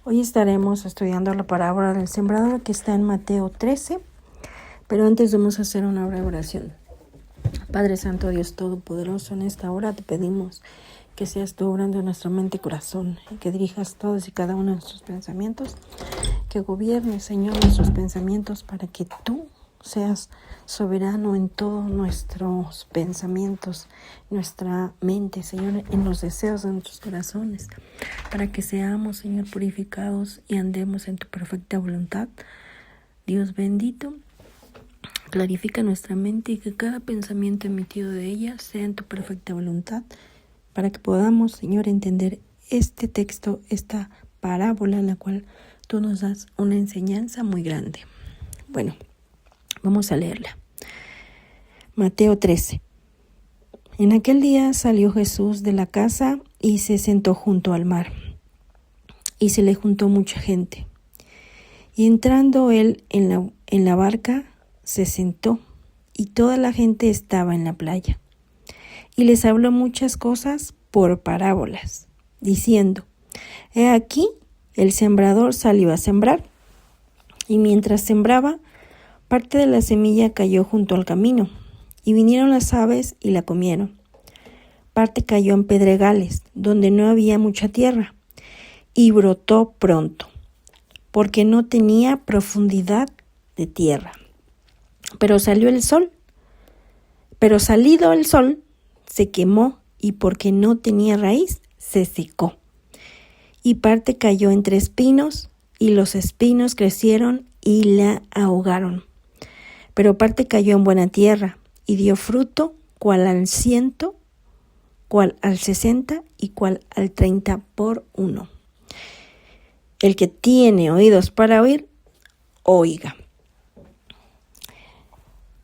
Hoy estaremos estudiando la parábola del sembrador que está en Mateo 13, pero antes vamos a hacer una breve oración. Padre Santo, Dios Todopoderoso, en esta hora te pedimos que seas tú obrando en nuestra mente y corazón y que dirijas todos y cada uno de nuestros pensamientos, que gobiernes, Señor, nuestros pensamientos para que tú seas soberano en todos nuestros pensamientos, nuestra mente, Señor, en los deseos de nuestros corazones, para que seamos, Señor, purificados y andemos en tu perfecta voluntad. Dios bendito, clarifica nuestra mente y que cada pensamiento emitido de ella sea en tu perfecta voluntad, para que podamos, Señor, entender este texto, esta parábola en la cual tú nos das una enseñanza muy grande. Bueno, vamos a leerla. Mateo 13. En aquel día salió Jesús de la casa y se sentó junto al mar, y se le juntó mucha gente. Y entrando él en la barca, se sentó, y toda la gente estaba en la playa. Y les habló muchas cosas por parábolas, diciendo: He aquí, el sembrador salió a sembrar, y mientras sembraba, parte de la semilla cayó junto al camino, y vinieron las aves y la comieron. Parte cayó en pedregales, donde no había mucha tierra, y brotó pronto, porque no tenía profundidad de tierra. Pero salido el sol, se quemó, y porque no tenía raíz, se secó. Y parte cayó entre espinos, y los espinos crecieron y la ahogaron. Pero parte cayó en buena tierra, y dio fruto, cual al 100, cual al 60 y cual al 30 por uno. El que tiene oídos para oír, oiga.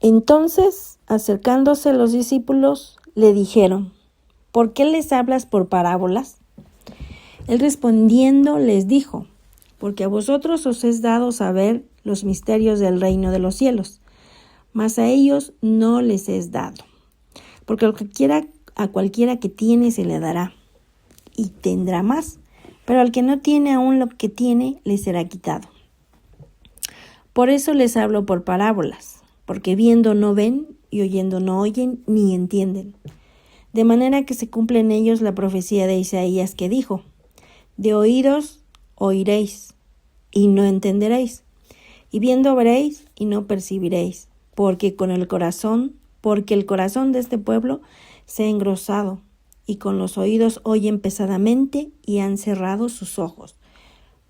Entonces, acercándose los discípulos, le dijeron: ¿Por qué les hablas por parábolas? Él respondiendo les dijo: Porque a vosotros os es dado saber los misterios del reino de los cielos, mas a ellos no les es dado. Porque a cualquiera que tiene se le dará, y tendrá más, pero al que no tiene aún lo que tiene, le será quitado. Por eso les hablo por parábolas, porque viendo no ven, y oyendo no oyen, ni entienden. De manera que se cumple en ellos la profecía de Isaías que dijo: De oídos oiréis, y no entenderéis, y viendo veréis, y no percibiréis, porque el corazón de este pueblo se ha engrosado, y con los oídos oyen pesadamente, y han cerrado sus ojos,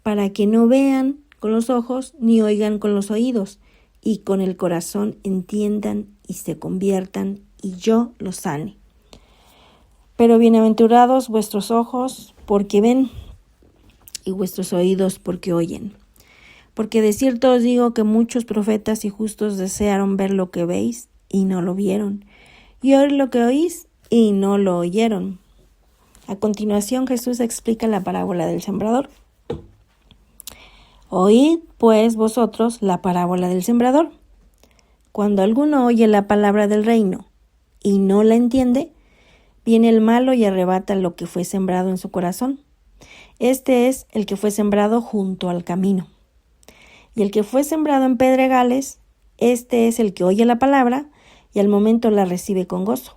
para que no vean con los ojos, ni oigan con los oídos, y con el corazón entiendan y se conviertan, y yo los sane. Pero bienaventurados vuestros ojos, porque ven, y vuestros oídos, porque oyen. Porque de cierto os digo que muchos profetas y justos desearon ver lo que veis, y no lo vieron, y oír lo que oís, y no lo oyeron. A continuación, Jesús explica la parábola del sembrador. Oíd, pues, vosotros la parábola del sembrador. Cuando alguno oye la palabra del reino y no la entiende, viene el malo y arrebata lo que fue sembrado en su corazón. Este es el que fue sembrado junto al camino. Y el que fue sembrado en pedregales, este es el que oye la palabra y al momento la recibe con gozo.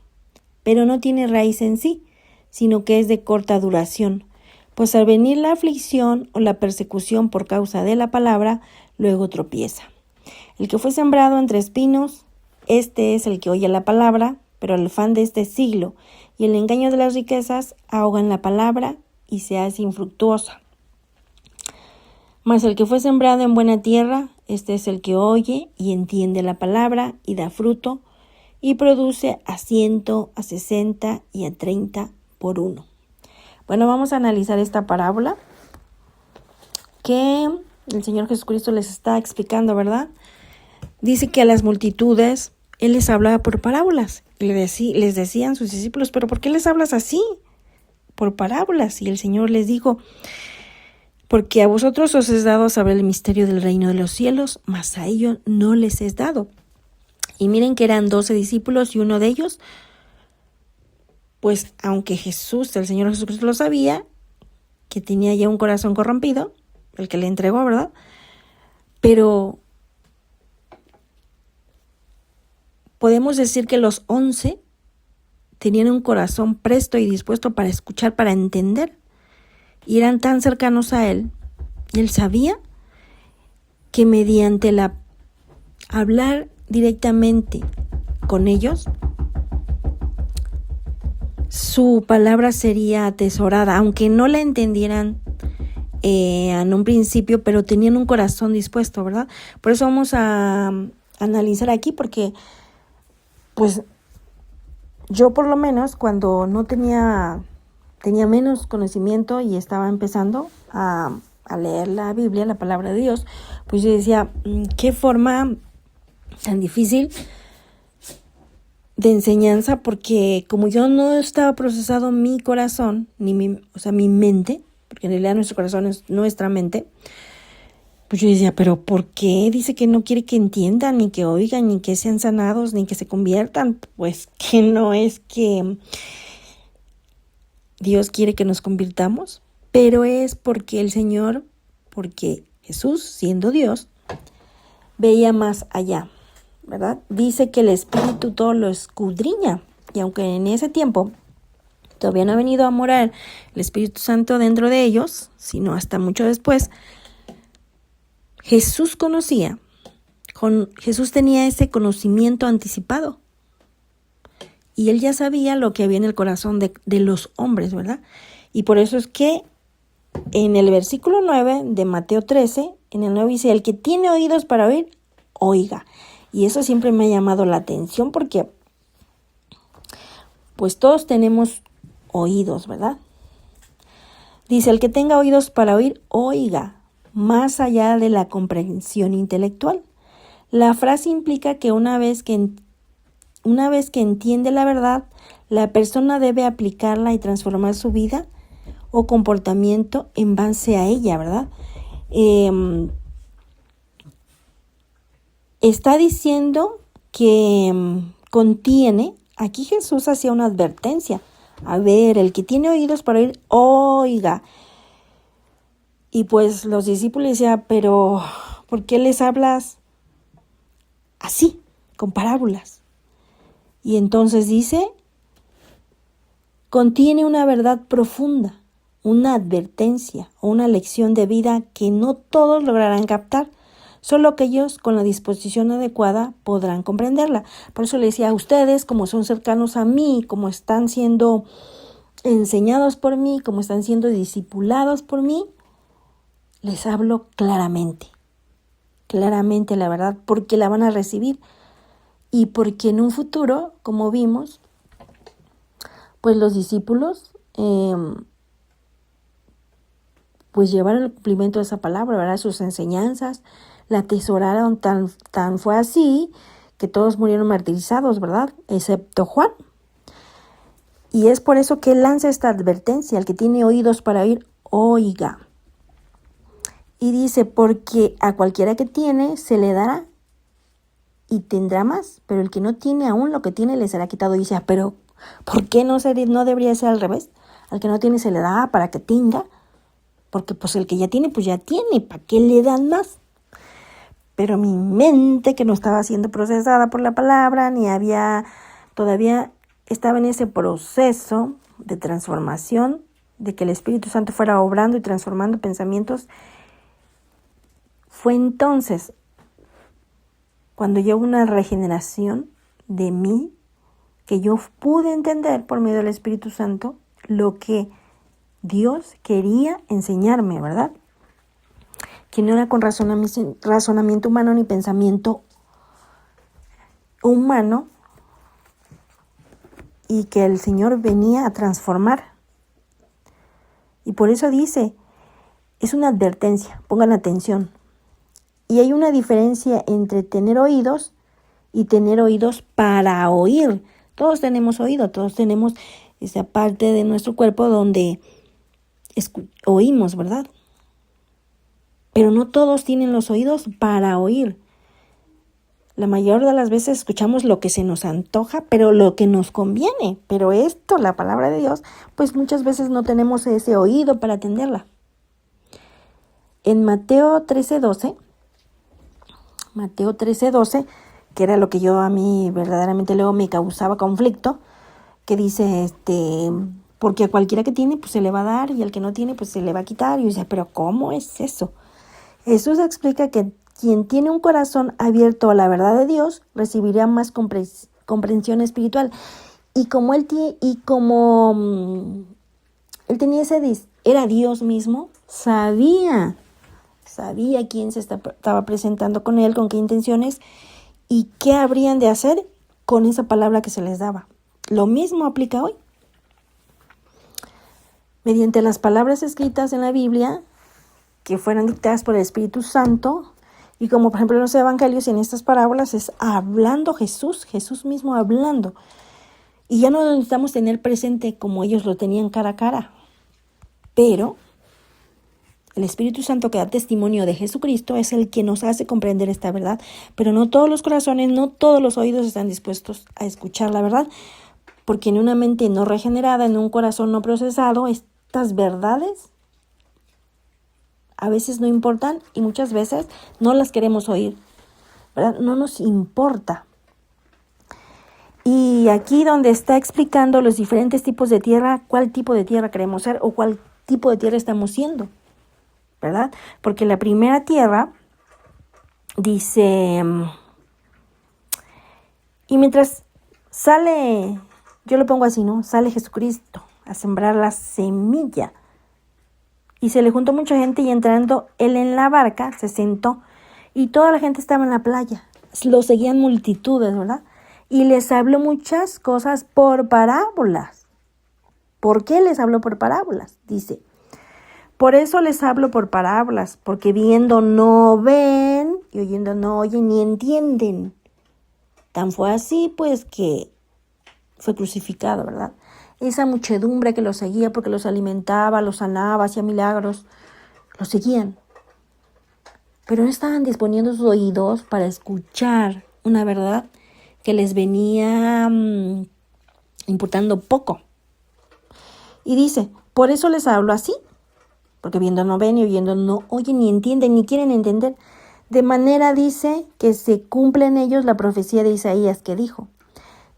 Pero no tiene raíz en sí, sino que es de corta duración, pues al venir la aflicción o la persecución por causa de la palabra, luego tropieza. El que fue sembrado entre espinos, este es el que oye la palabra, pero el afán de este siglo y el engaño de las riquezas ahogan la palabra y se hace infructuosa. Mas el que fue sembrado en buena tierra, este es el que oye y entiende la palabra y da fruto, y produce a 100, a 60 y a 30 por uno. Bueno, vamos a analizar esta parábola que el Señor Jesucristo les está explicando, ¿verdad? Dice que a las multitudes Él les hablaba por parábolas. Y les decían sus discípulos: ¿pero por qué les hablas así? Por parábolas. Y el Señor les dijo: porque a vosotros os es dado saber el misterio del reino de los cielos, mas a ellos no les es dado. Y miren que eran 12 discípulos y uno de ellos, pues aunque el Señor Jesucristo lo sabía, que tenía ya un corazón corrompido, el que le entregó, ¿verdad? Pero podemos decir que los 11 tenían un corazón presto y dispuesto para escuchar, para entender, y eran tan cercanos a él, y él sabía que mediante hablar directamente con ellos, su palabra sería atesorada, aunque no la entendieran en un principio, pero tenían un corazón dispuesto, ¿verdad? Por eso vamos a analizar aquí, porque pues yo por lo menos cuando no tenía menos conocimiento y estaba empezando a leer la Biblia, la palabra de Dios, pues yo decía, qué forma tan difícil de enseñanza, porque como yo no estaba procesado mi corazón, ni mi mente, porque en realidad nuestro corazón es nuestra mente, pues yo decía, pero ¿por qué dice que no quiere que entiendan, ni que oigan, ni que sean sanados, ni que se conviertan? Pues que no es que Dios quiere que nos convirtamos, pero es porque porque Jesús, siendo Dios, veía más allá, ¿verdad? Dice que el Espíritu todo lo escudriña, y aunque en ese tiempo todavía no ha venido a morar el Espíritu Santo dentro de ellos, sino hasta mucho después, Jesús Jesús tenía ese conocimiento anticipado, y él ya sabía lo que había en el corazón de los hombres, ¿verdad? Y por eso es que en el versículo 9 de Mateo 13, en el 9 dice, el que tiene oídos para oír, oiga. Y eso siempre me ha llamado la atención, porque pues todos tenemos oídos, ¿verdad? Dice, el que tenga oídos para oír, oiga, más allá de la comprensión intelectual. La frase implica que una vez que entiende la verdad, la persona debe aplicarla y transformar su vida o comportamiento en base a ella, ¿verdad? Está diciendo que contiene, aquí Jesús hacía una advertencia. A ver, el que tiene oídos para oír, oiga. Y pues los discípulos decían, pero ¿por qué les hablas así, con parábolas? Y entonces dice, contiene una verdad profunda, una advertencia o una lección de vida que no todos lograrán captar. Solo aquellos con la disposición adecuada podrán comprenderla. Por eso le decía a ustedes, como son cercanos a mí, como están siendo enseñados por mí, como están siendo discipulados por mí, les hablo claramente la verdad, porque la van a recibir. Y porque en un futuro, como vimos, pues los discípulos pues llevaron el cumplimiento de esa palabra, ¿verdad? Sus enseñanzas, la atesoraron, tan fue así que todos murieron martirizados, ¿verdad? Excepto Juan. Y es por eso que él lanza esta advertencia, el que tiene oídos para oír, oiga. Y dice, porque a cualquiera que tiene se le dará y tendrá más, pero el que no tiene aún lo que tiene le será quitado. Y dice, pero ¿por qué no debería ser al revés? Al que no tiene se le da para que tenga, porque pues el que ya tiene, pues ya tiene, ¿para qué le dan más? Pero mi mente, que no estaba siendo procesada por la palabra, todavía estaba en ese proceso de transformación, de que el Espíritu Santo fuera obrando y transformando pensamientos. Fue entonces cuando llegó una regeneración de mí, que yo pude entender por medio del Espíritu Santo lo que Dios quería enseñarme, ¿verdad? Que no era con razonamiento humano ni pensamiento humano, y que el Señor venía a transformar. Y por eso dice, es una advertencia, pongan atención. Y hay una diferencia entre tener oídos y tener oídos para oír. Todos tenemos oído, todos tenemos esa parte de nuestro cuerpo donde oímos, ¿verdad? Pero no todos tienen los oídos para oír. La mayor de las veces escuchamos lo que se nos antoja, pero lo que nos conviene. Pero esto, la palabra de Dios, pues muchas veces no tenemos ese oído para atenderla. En Mateo 13:12, que era lo que a mí verdaderamente luego me causaba conflicto, que dice, porque a cualquiera que tiene, pues se le va a dar, y al que no tiene, pues se le va a quitar. Y yo decía, pero ¿cómo es eso? Jesús explica que quien tiene un corazón abierto a la verdad de Dios recibirá más comprensión espiritual. Y como él tenía era Dios mismo, sabía quién se estaba presentando con él, con qué intenciones y qué habrían de hacer con esa palabra que se les daba. Lo mismo aplica hoy. Mediante las palabras escritas en la Biblia, que fueran dictadas por el Espíritu Santo, y como por ejemplo en los evangelios y en estas parábolas, es hablando Jesús mismo hablando. Y ya no lo necesitamos tener presente como ellos lo tenían cara a cara. Pero el Espíritu Santo que da testimonio de Jesucristo es el que nos hace comprender esta verdad. Pero no todos los corazones, no todos los oídos están dispuestos a escuchar la verdad. Porque en una mente no regenerada, en un corazón no procesado, estas verdades a veces no importan y muchas veces no las queremos oír, ¿verdad? No nos importa. Y aquí donde está explicando los diferentes tipos de tierra, cuál tipo de tierra queremos ser o cuál tipo de tierra estamos siendo, ¿verdad? Porque la primera tierra dice, y mientras sale, yo lo pongo así, ¿no? Sale Jesucristo a sembrar la semilla. Y se le juntó mucha gente y entrando él en la barca, se sentó. Y toda la gente estaba en la playa. Lo seguían multitudes, ¿verdad? Y les habló muchas cosas por parábolas. ¿Por qué les habló por parábolas? Dice, por eso les hablo por parábolas, porque viendo no ven y oyendo no oyen ni entienden. Tan fue así, pues, que fue crucificado, ¿verdad? Esa muchedumbre que los seguía porque los alimentaba, los sanaba, hacía milagros, los seguían. Pero no estaban disponiendo sus oídos para escuchar una verdad que les venía importando poco. Y dice, por eso les hablo así, porque viendo no ven y oyendo no oyen ni entienden ni quieren entender. De manera dice que se cumple en ellos la profecía de Isaías que dijo,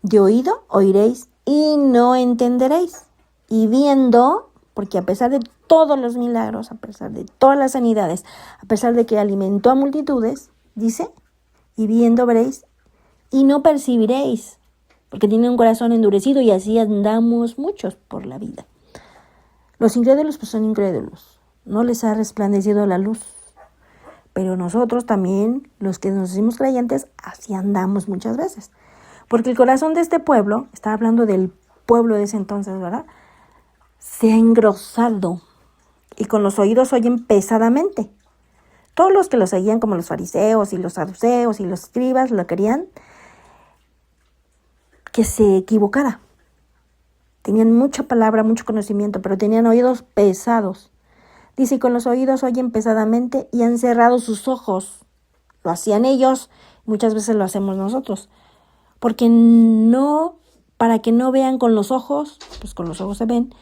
de oído oiréis y no entenderéis. Y viendo, porque a pesar de todos los milagros, a pesar de todas las sanidades, a pesar de que alimentó a multitudes, dice, y viendo veréis y no percibiréis, porque tienen un corazón endurecido y así andamos muchos por la vida. Los incrédulos pues son incrédulos, no les ha resplandecido la luz. Pero nosotros también, los que nos decimos creyentes, así andamos muchas veces. Porque el corazón de este pueblo, está hablando del pueblo de ese entonces, ¿verdad? Se ha engrosado y con los oídos oyen pesadamente. Todos los que lo seguían, como los fariseos y los saduceos y los escribas, lo querían que se equivocara. Tenían mucha palabra, mucho conocimiento, pero tenían oídos pesados. Dice, y con los oídos oyen pesadamente y han cerrado sus ojos. Lo hacían ellos, muchas veces lo hacemos nosotros. Porque no, para que no vean con los ojos, pues con los ojos se ven,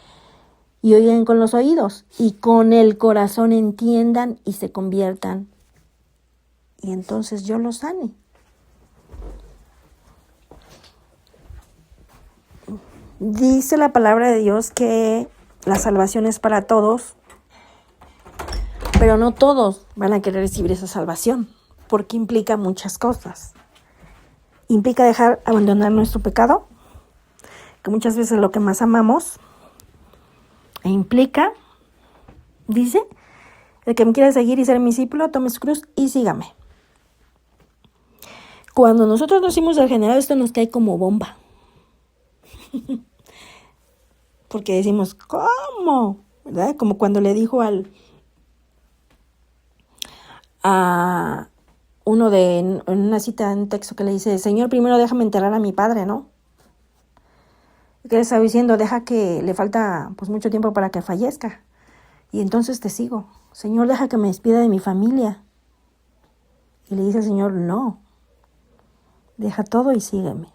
y oigan con los oídos, y con el corazón entiendan y se conviertan. Y entonces yo los sane. Dice la palabra de Dios que la salvación es para todos, pero no todos van a querer recibir esa salvación, porque implica muchas cosas. Implica abandonar nuestro pecado, que muchas veces es lo que más amamos. E implica, dice, el que me quiera seguir y ser mi discípulo, tome su cruz y sígame. Cuando nosotros nos hicimos regenerados, esto nos cae como bomba. Porque decimos, ¿cómo? ¿Verdad? Como cuando le dijo a uno en una cita, en un texto que le dice, Señor, primero déjame enterrar a mi padre, ¿no? Que le estaba diciendo, deja que le falta pues mucho tiempo para que fallezca. Y entonces te sigo. Señor, deja que me despida de mi familia. Y le dice al Señor, no. Deja todo y sígueme.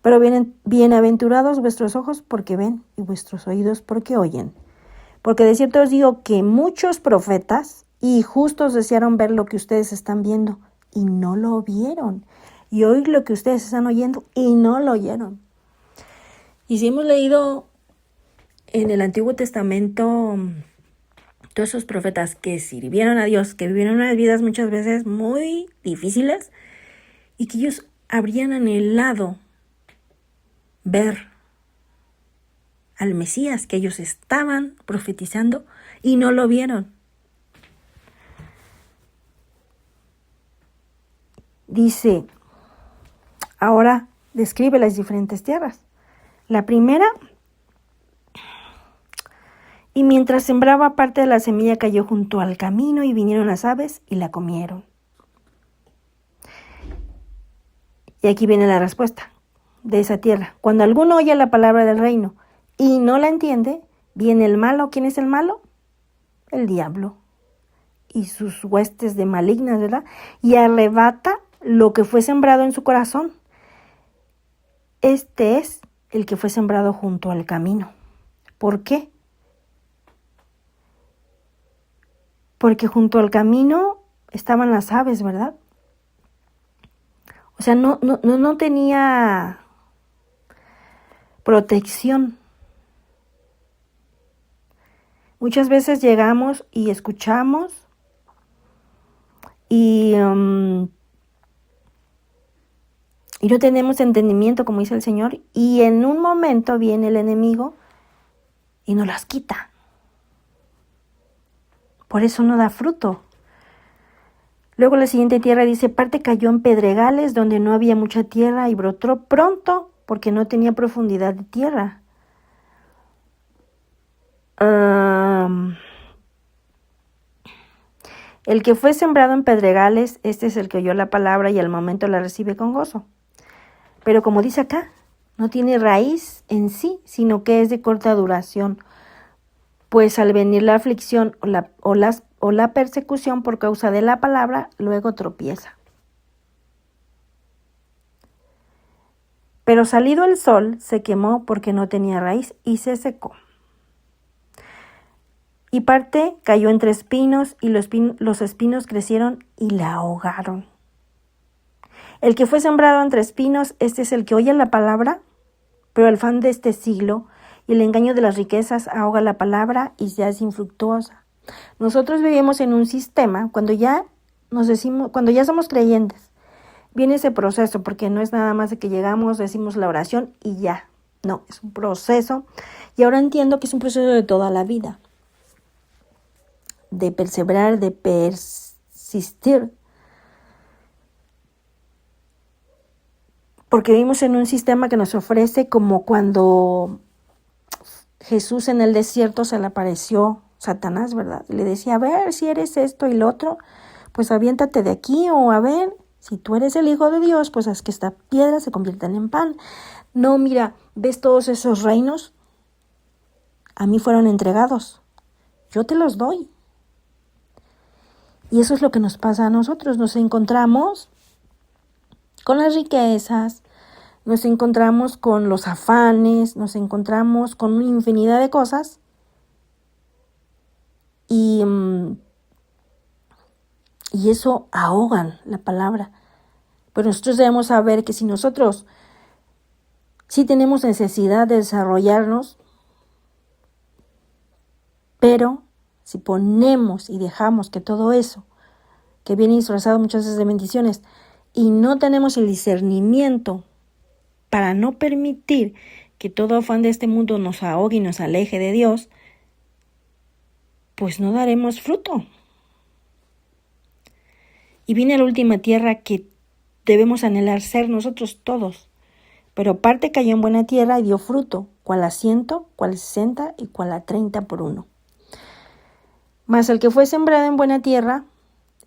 Pero bienaventurados vuestros ojos porque ven y vuestros oídos porque oyen. Porque de cierto os digo que muchos profetas y justos desearon ver lo que ustedes están viendo y no lo vieron. Y oír lo que ustedes están oyendo y no lo oyeron. Y si hemos leído en el Antiguo Testamento todos esos profetas que sirvieron a Dios, que vivieron unas vidas muchas veces muy difíciles y que ellos habrían anhelado ver al Mesías que ellos estaban profetizando y no lo vieron. Dice, ahora describe las diferentes tierras. La primera, y mientras sembraba parte de la semilla cayó junto al camino y vinieron las aves y la comieron. Y aquí viene la respuesta de esa tierra. Cuando alguno oye la palabra del reino y no la entiende, viene el malo. ¿Quién es el malo? El diablo y sus huestes de malignas, ¿verdad? Y arrebata lo que fue sembrado en su corazón. Este es el que fue sembrado junto al camino. ¿Por qué? Porque junto al camino estaban las aves, ¿verdad? O sea, no tenía protección. Muchas veces llegamos y escuchamos y no tenemos entendimiento, como dice el Señor, y en un momento viene el enemigo y nos las quita. Por eso no da fruto. Luego la siguiente tierra dice, parte cayó en pedregales donde no había mucha tierra y brotó pronto porque no tenía profundidad de tierra. El que fue sembrado en pedregales, este es el que oyó la palabra y al momento la recibe con gozo. Pero como dice acá, no tiene raíz en sí, sino que es de corta duración. Pues al venir la aflicción o la persecución por causa de la palabra, luego tropieza. Pero salido el sol, se quemó porque no tenía raíz y se secó. Y parte cayó entre espinos y los espinos crecieron y la ahogaron. El que fue sembrado entre espinos, este es el que oye la palabra, pero el afán de este siglo y el engaño de las riquezas ahoga la palabra y se hace infructuosa. Nosotros vivimos en un sistema, cuando ya somos creyentes, viene ese proceso, porque no es nada más de que llegamos, decimos la oración y ya. No, es un proceso. Y ahora entiendo que es un proceso de toda la vida. De perseverar, de persistir. Porque vivimos en un sistema que nos ofrece como cuando Jesús en el desierto se le apareció Satanás, ¿verdad? Le decía, a ver, si eres esto y lo otro, pues aviéntate de aquí, o a ver, si tú eres el Hijo de Dios, pues haz que esta piedra se convierta en pan. No, mira, ¿ves todos esos reinos? A mí fueron entregados. Yo te los doy. Y eso es lo que nos pasa a nosotros. Nos encontramos con las riquezas, nos encontramos con los afanes, nos encontramos con una infinidad de cosas y eso ahogan la palabra. Pero nosotros debemos saber que si nosotros sí tenemos necesidad de desarrollarnos, pero si ponemos y dejamos que todo eso, que viene disfrazado muchas veces de bendiciones, y no tenemos el discernimiento para no permitir que todo afán de este mundo nos ahogue y nos aleje de Dios, pues no daremos fruto. Y viene la última tierra que debemos anhelar ser nosotros todos. Pero parte cayó en buena tierra y dio fruto, cual a 100, cual a 60 y cual a 30 por uno. Mas el que fue sembrado en buena tierra,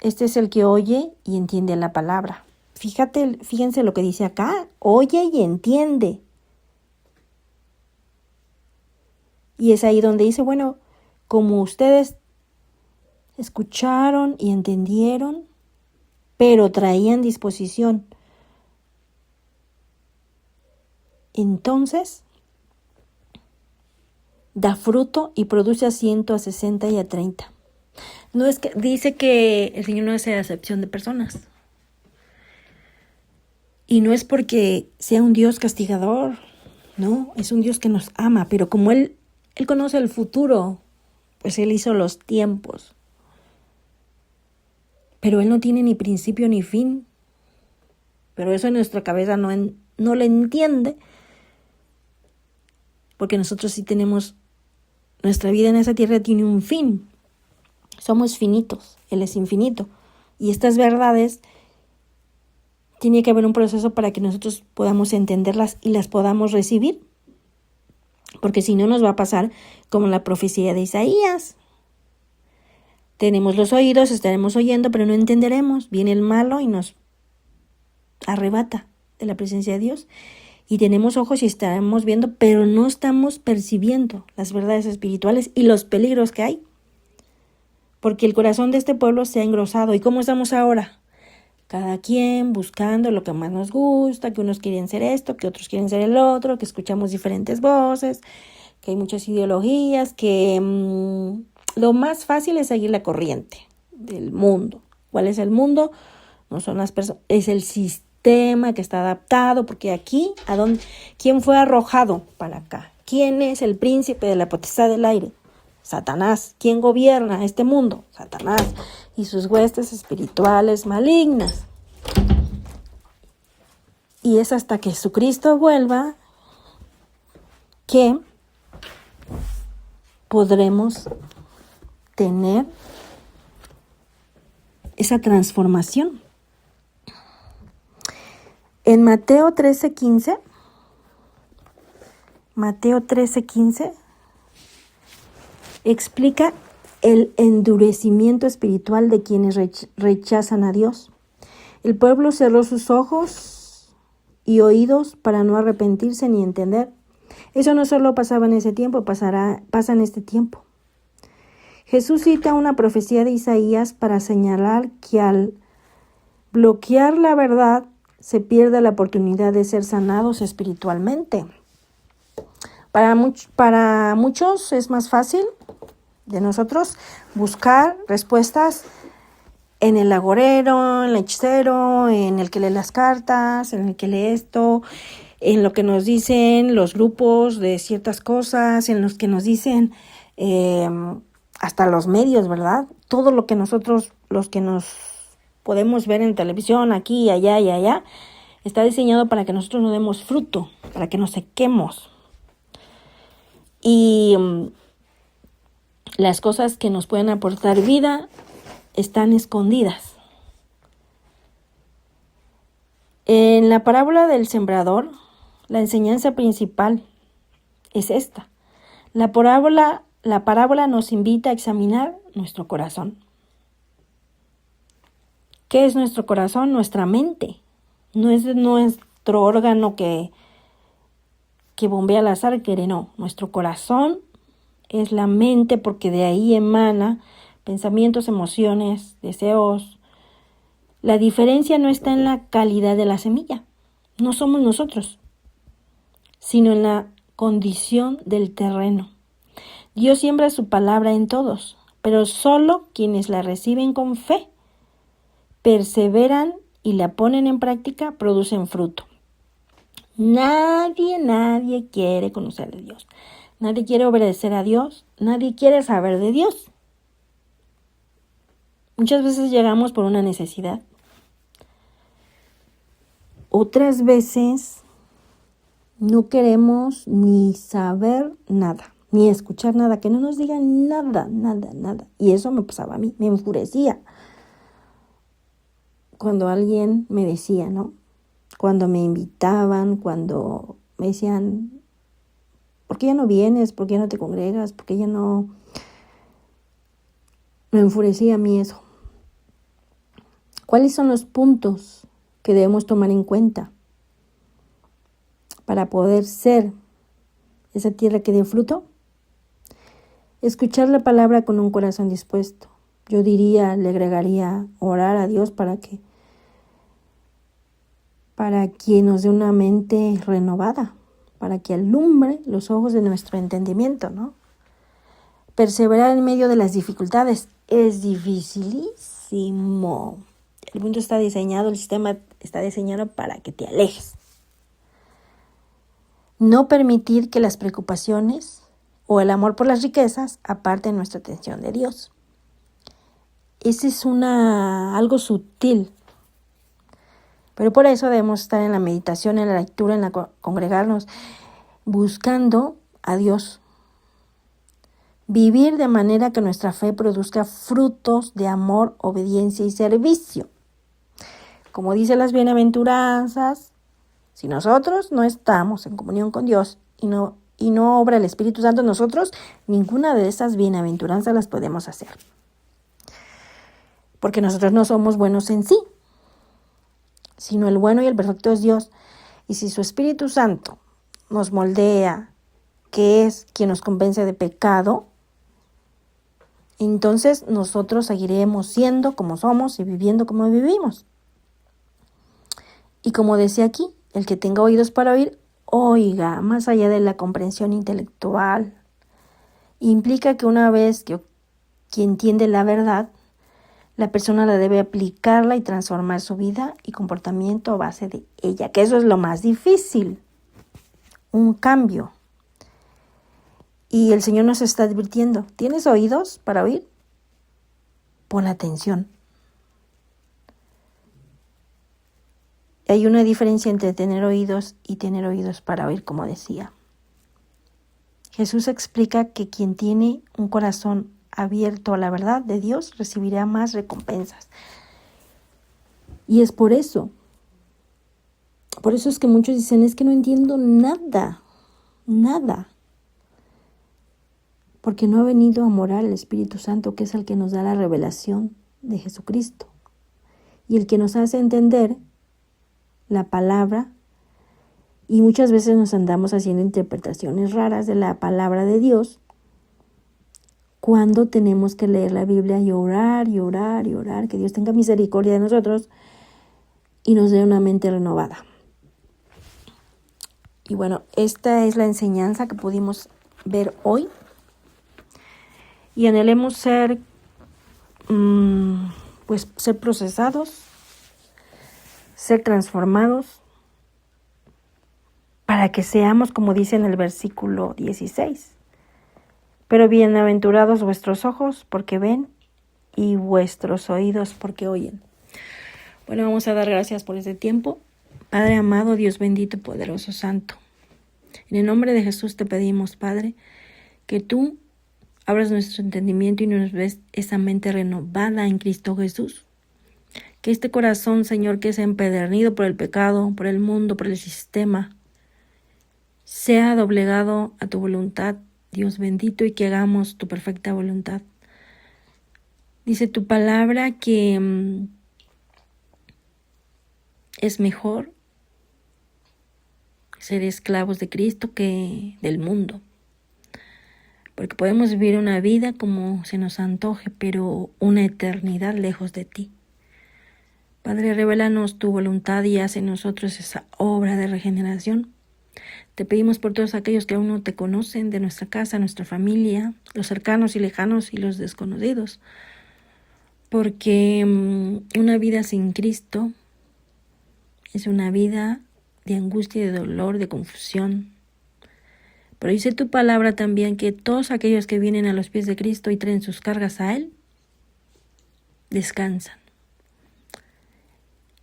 este es el que oye y entiende la palabra. Fíjense lo que dice acá, oye y entiende. Y es ahí donde dice, bueno, como ustedes escucharon y entendieron, pero traían disposición, entonces da fruto y produce a 100, a 60 y a 30. No es que dice que el Señor no hace acepción de personas. Y no es porque sea un Dios castigador, no, es un Dios que nos ama, pero como Él conoce el futuro, pues Él hizo los tiempos. Pero Él no tiene ni principio ni fin. Pero eso en nuestra cabeza no lo entiende, porque nosotros sí tenemos, nuestra vida en esa tierra tiene un fin. Somos finitos, Él es infinito. Y estas verdades, tiene que haber un proceso para que nosotros podamos entenderlas y las podamos recibir. Porque si no nos va a pasar como la profecía de Isaías. Tenemos los oídos, estaremos oyendo, pero no entenderemos. Viene el malo y nos arrebata de la presencia de Dios. Y tenemos ojos y estaremos viendo, pero no estamos percibiendo las verdades espirituales y los peligros que hay. Porque el corazón de este pueblo se ha engrosado. ¿Y cómo estamos ahora? Cada quien buscando lo que más nos gusta, que unos quieren ser esto, que otros quieren ser el otro, que escuchamos diferentes voces, que hay muchas ideologías, que lo más fácil es seguir la corriente del mundo. ¿Cuál es el mundo? No son las personas, es el sistema que está adaptado, porque aquí, ¿quién fue arrojado para acá? ¿Quién es el príncipe de la potestad del aire? Satanás. ¿Quién gobierna este mundo? Satanás y sus huestes espirituales malignas. Y es hasta que Jesucristo vuelva que podremos tener esa transformación. En Mateo 13:15, explica el endurecimiento espiritual de quienes rechazan a Dios. El pueblo cerró sus ojos y oídos para no arrepentirse ni entender. Eso no solo pasaba en ese tiempo, pasa en este tiempo. Jesús cita una profecía de Isaías para señalar que al bloquear la verdad se pierde la oportunidad de ser sanados espiritualmente. Para muchos es más fácil de nosotros buscar respuestas en el agorero, en el hechicero, en el que lee las cartas, en el que lee esto, en lo que nos dicen los grupos de ciertas cosas, en los que nos dicen hasta los medios, ¿verdad? Todo lo que nosotros, los que nos podemos ver en televisión, aquí, allá y allá, está diseñado para que nosotros no demos fruto, para que nos sequemos. Y las cosas que nos pueden aportar vida están escondidas. En la parábola del sembrador, la enseñanza principal es esta. La parábola nos invita a examinar nuestro corazón. ¿Qué es nuestro corazón? Nuestra mente. No es nuestro órgano que bombea la sangre, no. Nuestro corazón es la mente, porque de ahí emana pensamientos, emociones, deseos. La diferencia no está en la calidad de la semilla. No somos nosotros, sino en la condición del terreno. Dios siembra su palabra en todos, pero solo quienes la reciben con fe, perseveran y la ponen en práctica, producen fruto. Nadie quiere conocer a Dios. Nadie quiere obedecer a Dios. Nadie quiere saber de Dios. Muchas veces llegamos por una necesidad. Otras veces no queremos ni saber nada, ni escuchar nada, que no nos digan nada. Y eso me pasaba a mí, me enfurecía. Cuando alguien me decía, ¿no? Cuando me invitaban, cuando me decían, ¿por qué ya no vienes? ¿Por qué ya no te congregas? ¿Por qué ya no? Me enfurecía a mí eso. ¿Cuáles son los puntos que debemos tomar en cuenta para poder ser esa tierra que dé fruto? Escuchar la palabra con un corazón dispuesto. Yo diría, le agregaría orar a Dios para que nos dé una mente renovada, para que alumbre los ojos de nuestro entendimiento, ¿no? perseverar en medio de las dificultades. Es dificilísimo. El mundo está diseñado, el sistema está diseñado para que te alejes. No permitir que las preocupaciones o el amor por las riquezas aparten nuestra atención de Dios. Ese es algo sutil. Pero por eso debemos estar en la meditación, en la lectura, congregarnos, buscando a Dios. Vivir de manera que nuestra fe produzca frutos de amor, obediencia y servicio. Como dice las bienaventuranzas, si nosotros no estamos en comunión con Dios y no obra el Espíritu Santo en nosotros, ninguna de esas bienaventuranzas las podemos hacer. Porque nosotros no somos buenos en sí, sino el bueno y el perfecto es Dios. Y si su Espíritu Santo nos moldea, que es quien nos convence de pecado, entonces nosotros seguiremos siendo como somos y viviendo como vivimos. Y como decía aquí, el que tenga oídos para oír, oiga, más allá de la comprensión intelectual. Implica que una vez que entiende la verdad, la persona la debe aplicarla y transformar su vida y comportamiento a base de ella, que eso es lo más difícil, un cambio. Y el Señor nos está advirtiendo, ¿tienes oídos para oír? Pon atención. Hay una diferencia entre tener oídos y tener oídos para oír, como decía. Jesús explica que quien tiene un corazón abierto a la verdad de Dios recibirá más recompensas. Y es por eso es que muchos dicen, es que no entiendo nada. Porque no ha venido a morar el Espíritu Santo, que es el que nos da la revelación de Jesucristo. Y el que nos hace entender la palabra, y muchas veces nos andamos haciendo interpretaciones raras de la palabra de Dios, cuando tenemos que leer la Biblia y orar, que Dios tenga misericordia de nosotros y nos dé una mente renovada. Y bueno, esta es la enseñanza que pudimos ver hoy. Y anhelemos ser procesados, ser transformados, para que seamos, como dice en el versículo 16, pero bienaventurados vuestros ojos porque ven y vuestros oídos porque oyen. Bueno, vamos a dar gracias por este tiempo. Padre amado, Dios bendito, poderoso, santo. En el nombre de Jesús te pedimos, Padre, que tú abras nuestro entendimiento y nos ves esa mente renovada en Cristo Jesús. Que este corazón, Señor, que es empedernido por el pecado, por el mundo, por el sistema, sea doblegado a tu voluntad, Dios bendito, y que hagamos tu perfecta voluntad. Dice tu palabra que es mejor ser esclavos de Cristo que del mundo. Porque podemos vivir una vida como se nos antoje, pero una eternidad lejos de ti. Padre, revélanos tu voluntad y haz en nosotros esa obra de regeneración. Te pedimos por todos aquellos que aún no te conocen, de nuestra casa, nuestra familia, los cercanos y lejanos y los desconocidos. Porque una vida sin Cristo es una vida de angustia, de dolor, de confusión. Pero dice tu palabra también que todos aquellos que vienen a los pies de Cristo y traen sus cargas a Él, descansan.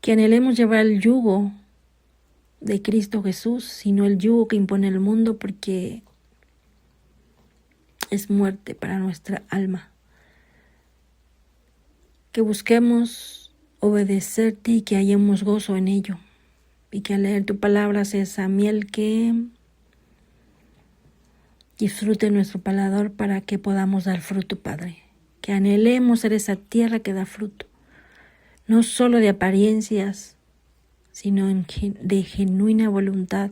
Que anhelemos llevar el yugo de Cristo Jesús, sino el yugo que impone el mundo, porque es muerte para nuestra alma. Que busquemos obedecerte y que hallemos gozo en ello. Y que al leer tu palabra sea esa miel que disfrute nuestro paladar para que podamos dar fruto, Padre. Que anhelemos ser esa tierra que da fruto. No solo de apariencias, sino de genuina voluntad.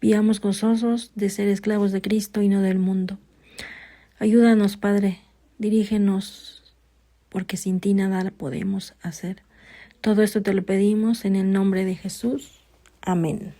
Vivamos gozosos de ser esclavos de Cristo y no del mundo. Ayúdanos, Padre, dirígenos, porque sin ti nada podemos hacer. Todo esto te lo pedimos en el nombre de Jesús. Amén.